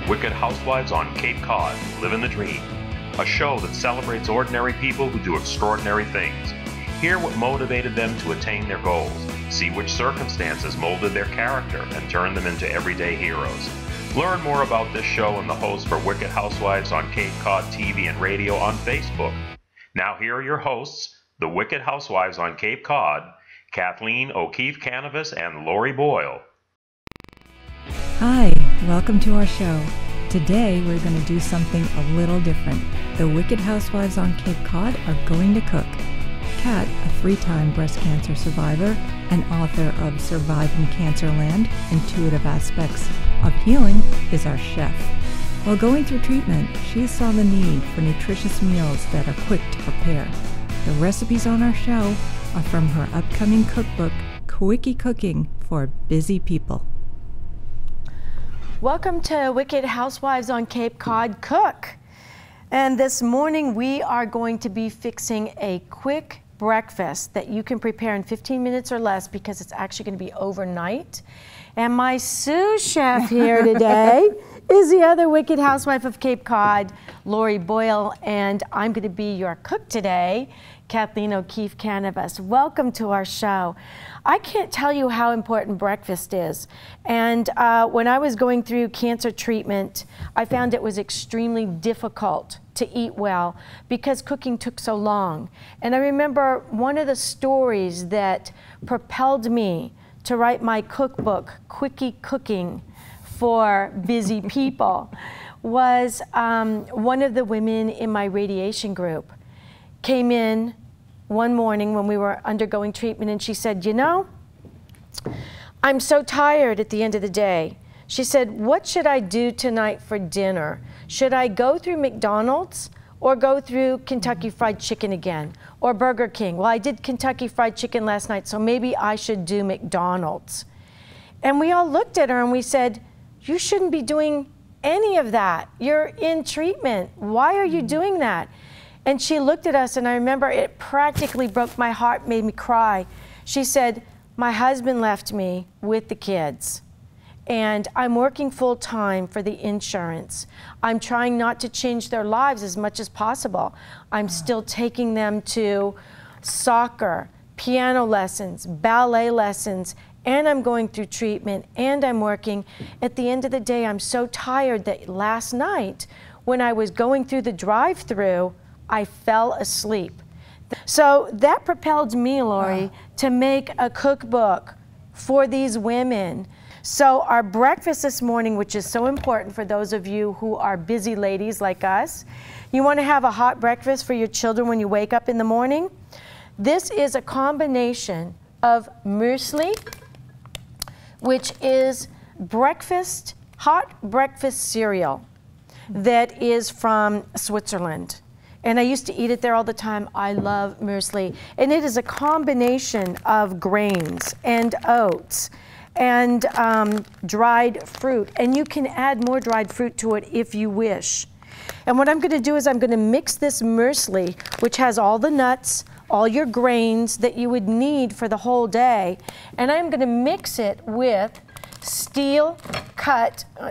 Wicked Housewives on Cape Cod, Living the Dream, a show that celebrates ordinary people who do extraordinary things. Hear what motivated them to attain their goals. See which circumstances molded their character and turned them into everyday heroes. Learn more about this show and the hosts for Wicked Housewives on Cape Cod TV and radio on Facebook. Now here are your hosts, the Wicked Housewives on Cape Cod, Kathleen O'Keefe Canavas and Lori Boyle. Hi, welcome to our show. Today we're going to do something a little different. The Wicked Housewives on Cape Cod are going to cook. Kat, a three-time breast cancer survivor and author of Surviving Cancerland, Intuitive Aspects of Healing, is our chef. While going through treatment, she saw the need for nutritious meals that are quick to prepare. The recipes on our show are from her upcoming cookbook, Quickie Cooking for Busy People. Welcome to Wicked Housewives on Cape Cod Cook. And this morning we are going to be fixing a quick breakfast that you can prepare in 15 minutes or less because it's actually going to be overnight. And my sous chef here today is the other Wicked Housewife of Cape Cod, Lori Boyle, and I'm going to be your cook today, Kathleen O'Keefe Canavas. Welcome to our show. I can't tell you how important breakfast is. And when I was going through cancer treatment, I found it was extremely difficult to eat well because cooking took so long. And I remember one of the stories that propelled me to write my cookbook, Quickie Cooking for Busy People, was one of the women in my radiation group came in one morning when we were undergoing treatment and she said, you know, I'm so tired at the end of the day. She said, what should I do tonight for dinner? Should I go through McDonald's or go through Kentucky Fried Chicken again or Burger King? Well, I did Kentucky Fried Chicken last night, so maybe I should do McDonald's. And we all looked at her and we said, you shouldn't be doing any of that. You're in treatment. Why are you doing that? And she looked at us and I remember it practically broke my heart, made me cry. She said, my husband left me with the kids and I'm working full time for the insurance. I'm trying not to change their lives as much as possible. I'm still taking them to soccer, piano lessons, ballet lessons, and I'm going through treatment and I'm working. At the end of the day, I'm so tired that last night when I was going through the drive-through, I fell asleep. So that propelled me, Lori, to make a cookbook for these women. So our breakfast this morning, which is so important for those of you who are busy ladies like us, you want to have a hot breakfast for your children when you wake up in the morning. This is a combination of muesli, which is breakfast, hot breakfast cereal that is from Switzerland. And I used to eat it there all the time. I love muesli. And it is a combination of grains and oats and dried fruit. And you can add more dried fruit to it if you wish. And what I'm going to do is I'm going to mix this muesli, which has all the nuts, all your grains that you would need for the whole day. And I'm going to mix it with steel cut, oh,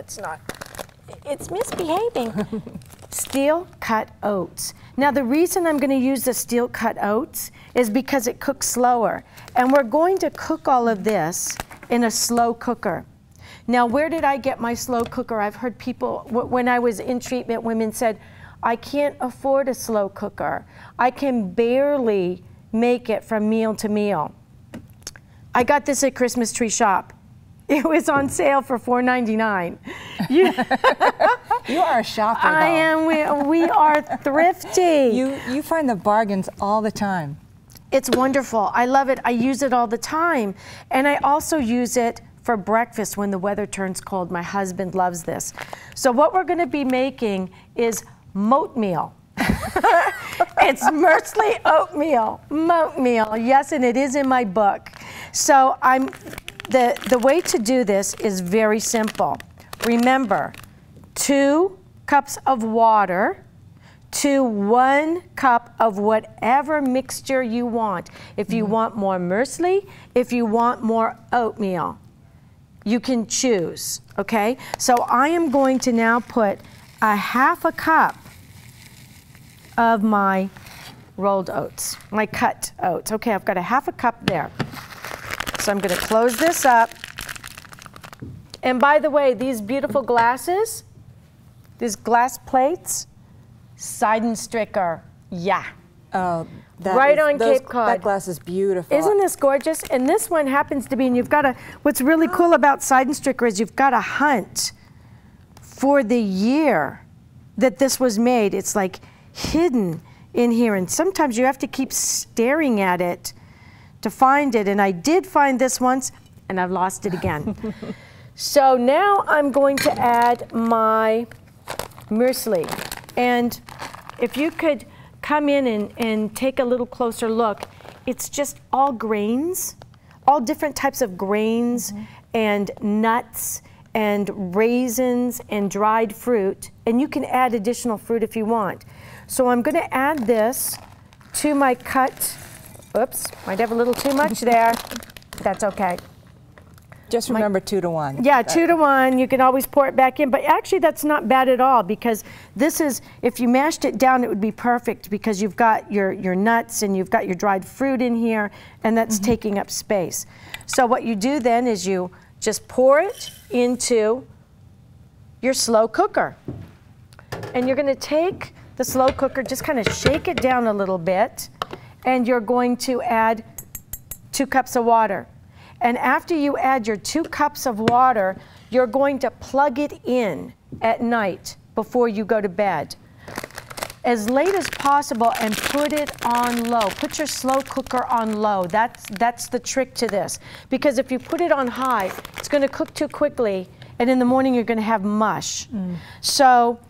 it's misbehaving. Steel cut oats. Now the reason I'm going to use the steel cut oats is because it cooks slower. And we're going to cook all of this in a slow cooker. Now where did I get my slow cooker? I've heard people, when I was in treatment, women said, I can't afford a slow cooker. I can barely make it from meal to meal. I got this at Christmas Tree Shop. It was on sale for $4.99. You are a shopper, though. I am. We are thrifty. You find the bargains all the time. It's wonderful. I love it. I use it all the time. And I also use it for breakfast when the weather turns cold. My husband loves this. So what we're going to be making is Moatmeal. It's muesli oatmeal. Moatmeal. Yes, and it is in my book. So the way to do this is very simple. Remember, 2 cups of water to 1 cup of whatever mixture you want. If you want more muesli, if you want more oatmeal. You can choose, okay? So I am going to now put a ½ cup of my rolled oats, my cut oats. Okay, I've got a ½ cup there. So I'm gonna close this up. And by the way, these beautiful glasses, these glass plates, Seidenstricker, yeah. Oh, Right on Cape Cod. That glass is beautiful. Isn't this gorgeous? And this one happens to be, and you've got to, what's really cool about Seidenstricker is you've got to hunt for the year that this was made. It's like hidden in here, and sometimes you have to keep staring at it to find it. And I did find this once, and I've lost it again. So now I'm going to add my muesli. And if you could come in and take a little closer look, it's just all grains, all different types of grains and nuts and raisins and dried fruit. And you can add additional fruit if you want. So I'm gonna add this to my cut. Oops, might have a little too much there. That's okay. Just remember 2 to 1. Yeah, 2 to 1. You can always pour it back in, but actually that's not bad at all, because this is, if you mashed it down, it would be perfect, because you've got your nuts and you've got your dried fruit in here, and that's taking up space. So what you do then is you just pour it into your slow cooker. And you're gonna take the slow cooker, just kind of shake it down a little bit, and you're going to add 2 cups of water. And after you add your 2 cups of water, you're going to plug it in at night before you go to bed, as late as possible, and put it on low. Put your slow cooker on low. That's the trick to this, because if you put it on high, it's going to cook too quickly, and in the morning you're going to have mush. So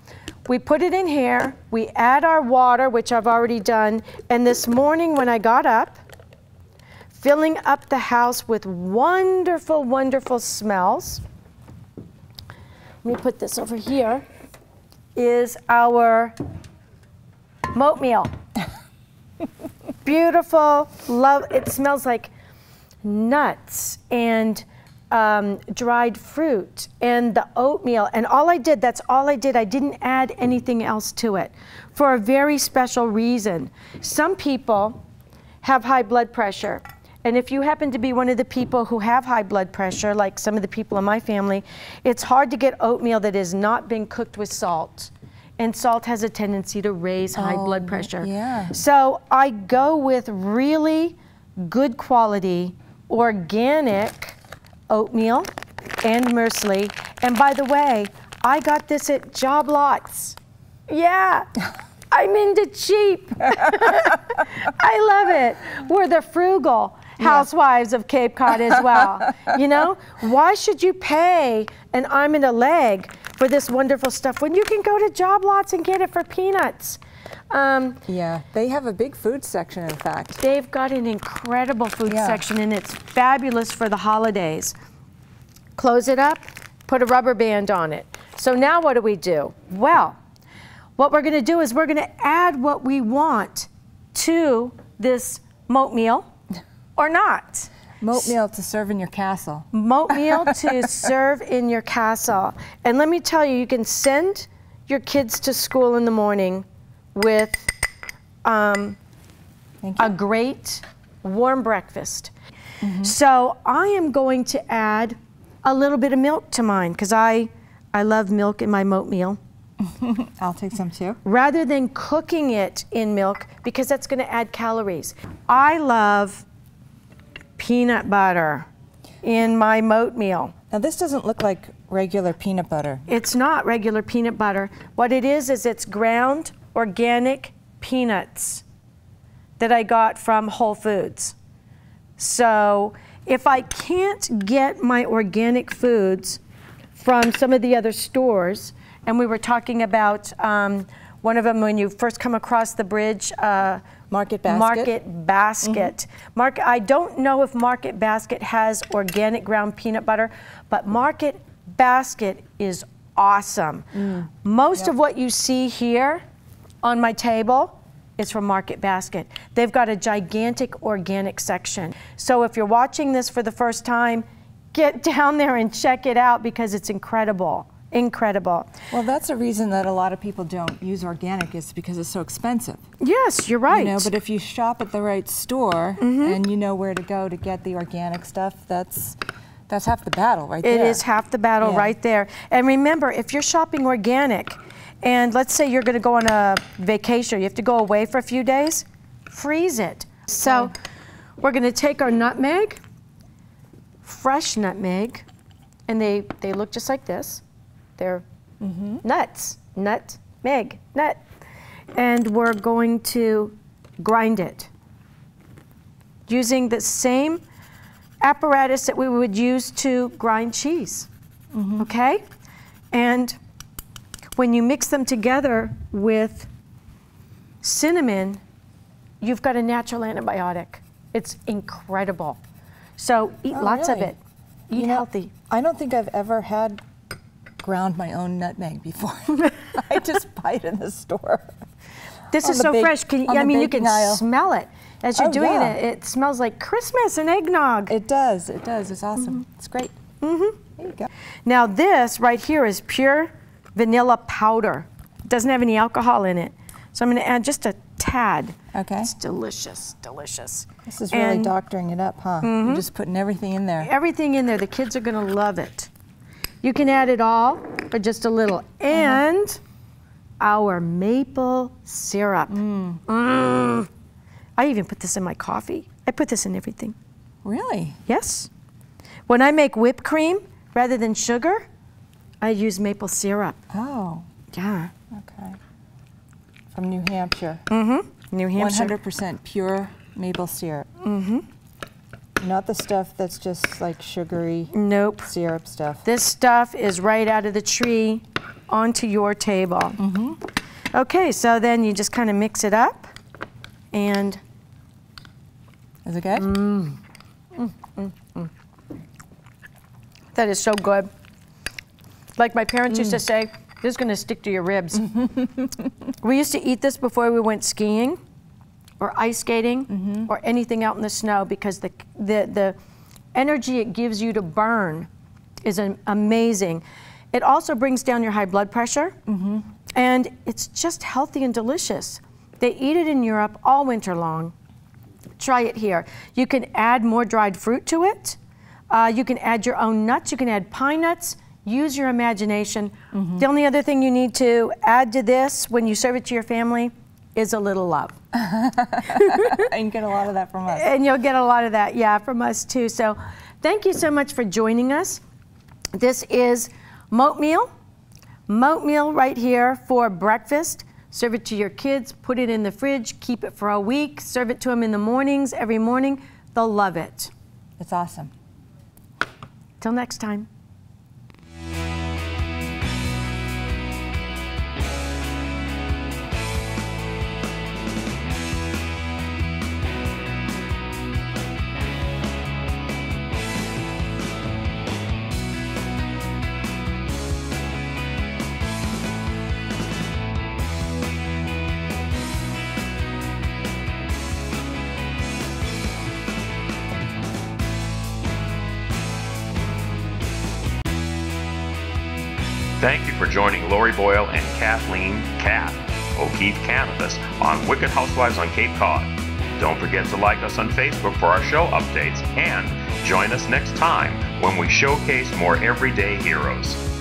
we put it in here, we add our water, which I've already done, and this morning when I got up, filling up the house with wonderful, wonderful smells. Let me put this over here, is our Moatmeal. Beautiful, it smells like nuts and dried fruit and the oatmeal. And all I did, that's all I did. I didn't add anything else to it for a very special reason. Some people have high blood pressure. And if you happen to be one of the people who have high blood pressure, like some of the people in my family, it's hard to get oatmeal that has not been cooked with salt. And salt has a tendency to raise high blood pressure. Yeah. So I go with really good quality, organic oatmeal and muesli. And by the way, I got this at Job Lots. Yeah. I'm into cheap. I love it. We're the frugal housewives of Cape Cod as well. You know, why should you pay an arm and a leg for this wonderful stuff when you can go to Job Lots and get it for peanuts? Yeah, they have a big food section, in fact. They've got an incredible food section, and it's fabulous for the holidays. Close it up, put a rubber band on it. So now what do? Well, what we're going to do is we're going to add what we want to this Moatmeal, or not. Moatmeal to serve in your castle. Moatmeal to serve in your castle. And let me tell you, you can send your kids to school in the morning with a great warm breakfast. So I am going to add a little bit of milk to mine, because I love milk in my Moatmeal. I'll take some too. Rather than cooking it in milk, because that's going to add calories. I love peanut butter in my Moatmeal. Now this doesn't look like regular peanut butter. It's not regular peanut butter. What it is it's ground organic peanuts that I got from Whole Foods. So if I can't get my organic foods from some of the other stores, and we were talking about one of them when you first come across the bridge, Market Basket. Market Basket. I don't know if Market Basket has organic ground peanut butter, but Market Basket is awesome. Most of what you see here on my table is from Market Basket. They've got a gigantic organic section. So if you're watching this for the first time, get down there and check it out because it's incredible. Incredible. Well, that's a reason that a lot of people don't use organic is because it's so expensive. Yes, you're right. You know, but if you shop at the right store and you know where to go to get the organic stuff, that's half the battle right there. It is half the battle right there. And remember, if you're shopping organic, and let's say you're going to go on a vacation, you have to go away for a few days, freeze it. So we're going to take our nutmeg, fresh nutmeg, and they look just like this. They're nuts, nutmeg, nut. And we're going to grind it using the same apparatus that we would use to grind cheese, okay? And when you mix them together with cinnamon, you've got a natural antibiotic. It's incredible. So eat lots of it. Eat healthy. I don't think I've ever had ground my own nutmeg before. I just buy it in the store. This is so fresh. I mean, you can smell it. As you're doing it, it smells like Christmas and eggnog. It does, it does. It's awesome. It's great. There you go. Now this right here is pure vanilla powder. It doesn't have any alcohol in it. So I'm going to add just a tad. Okay. It's delicious, delicious. This is really doctoring it up, huh? You're just putting everything in there. Everything in there. The kids are going to love it. You can add it all or just a little. And our maple syrup. I even put this in my coffee. I put this in everything. Really? Yes. When I make whipped cream, rather than sugar, I use maple syrup. Oh. Yeah. Okay. From New Hampshire. New Hampshire. 100% pure maple syrup. Not the stuff that's just like sugary syrup stuff. This stuff is right out of the tree onto your table. Okay, so then you just kind of mix it up and... Is it good? That is so good. Like my parents used to say, this is going to stick to your ribs. We used to eat this before we went skiing or ice skating or anything out in the snow because the energy it gives you to burn is amazing. It also brings down your high blood pressure and it's just healthy and delicious. They eat it in Europe all winter long. Try it here. You can add more dried fruit to it. You can add your own nuts. You can add pine nuts. Use your imagination. The only other thing you need to add to this when you serve it to your family is a little love. And you get a lot of that from us. And you'll get a lot of that, yeah, from us too. So thank you so much for joining us. This is Moatmeal. Moatmeal right here for breakfast. Serve it to your kids, put it in the fridge, keep it for a week, serve it to them in the mornings, every morning. They'll love it. It's awesome. Till next time. Thank you for joining Lori Boyle and Kathleen Cat O'Keefe Cannabis on Wicked Housewives on Cape Cod. Don't forget to like us on Facebook for our show updates and join us next time when we showcase more everyday heroes.